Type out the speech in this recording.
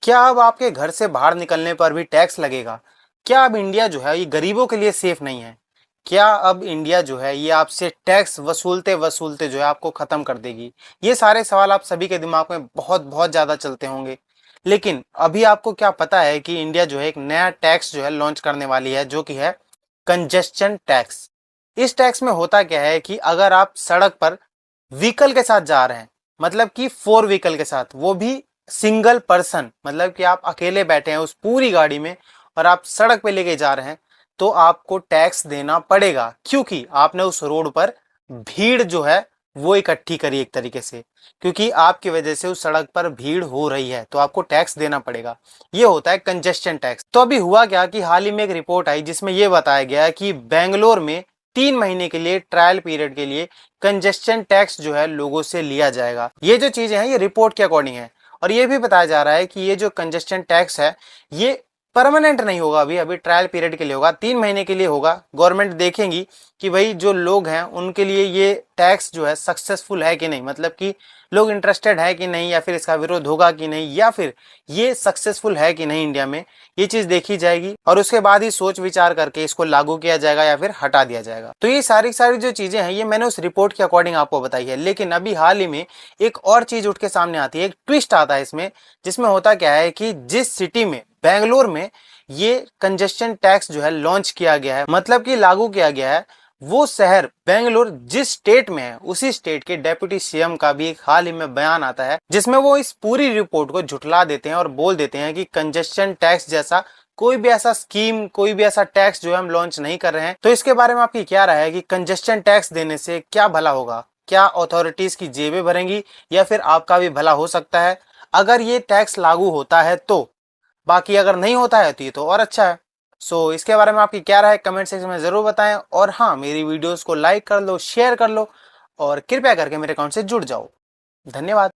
क्या अब आपके घर से बाहर निकलने पर भी टैक्स लगेगा? क्या अब इंडिया जो है ये गरीबों के लिए सेफ नहीं है? क्या अब इंडिया जो है ये आपसे टैक्स वसूलते वसूलते जो है आपको खत्म कर देगी? ये सारे सवाल आप सभी के दिमाग में बहुत बहुत ज्यादा चलते होंगे। लेकिन अभी आपको क्या पता है कि इंडिया जो है एक नया टैक्स जो है लॉन्च करने वाली है, जो कि है कंजेस्शन टैक्स। इस टैक्स में होता क्या है कि अगर आप सड़क पर व्हीकल के साथ जा रहे हैं, मतलब कि फोर व्हीकल के साथ, वो भी सिंगल पर्सन, मतलब कि आप अकेले बैठे हैं उस पूरी गाड़ी में और आप सड़क पे लेके जा रहे हैं, तो आपको टैक्स देना पड़ेगा, क्योंकि आपने उस रोड पर भीड़ जो है वो इकट्ठी करी एक तरीके से। क्योंकि आपकी वजह से उस सड़क पर भीड़ हो रही है तो आपको टैक्स देना पड़ेगा। ये होता है कंजेस्शन टैक्स। तो अभी हुआ क्या कि हाल ही में एक रिपोर्ट आई जिसमें यह बताया गया कि बेंगलोर में 3 महीने के लिए ट्रायल पीरियड के लिए कंजेस्शन टैक्स जो है लोगों से लिया जाएगा। ये जो चीजें हैं ये रिपोर्ट के अकॉर्डिंग है। और ये भी बताया जा रहा है कि ये जो कंजेस्शन टैक्स है ये परमानेंट नहीं होगा, अभी अभी ट्रायल पीरियड के लिए होगा, 3 महीने के लिए होगा। गवर्नमेंट देखेंगी कि भाई जो लोग हैं उनके लिए ये टैक्स जो है सक्सेसफुल है कि नहीं, मतलब कि लोग इंटरेस्टेड है कि नहीं, या फिर इसका विरोध होगा कि नहीं, या फिर ये सक्सेसफुल है कि नहीं इंडिया में, ये चीज देखी जाएगी और उसके बाद ही सोच विचार करके इसको लागू किया जाएगा या फिर हटा दिया जाएगा। तो ये सारी सारी जो चीजें हैं ये मैंने उस रिपोर्ट के अकॉर्डिंग आपको बताई है। लेकिन अभी हाल ही में एक और चीज उठ के सामने आती है, एक ट्विस्ट आता है इसमें, जिसमें होता क्या है कि जिस सिटी में, बेंगलोर में, ये कंजेस्शन टैक्स जो है लॉन्च किया गया है, मतलब कि लागू किया गया है, वो शहर बेंगलोर जिस स्टेट में है उसी स्टेट के डेप्यूटी सीएम का भी एक हाल ही में बयान आता है, जिसमें वो इस पूरी रिपोर्ट को झुठला देते हैं और बोल देते हैं कि कंजेस्शन टैक्स जैसा कोई भी ऐसा स्कीम, कोई भी ऐसा टैक्स जो है हम लॉन्च नहीं कर रहे हैं। तो इसके बारे में आपकी क्या राय है कि कंजेस्शन टैक्स देने से क्या भला होगा? क्या अथॉरिटीज की जेबें भरेंगी या फिर आपका भी भला हो सकता है अगर ये टैक्स लागू होता है तो? बाकी अगर नहीं होता है तो ये तो और अच्छा है। इसके बारे में आपकी क्या राय है कमेंट सेक्शन में जरूर बताएं। और हाँ, मेरी वीडियोस को लाइक कर लो, शेयर कर लो और कृपया करके मेरे अकाउंट से जुड़ जाओ। धन्यवाद।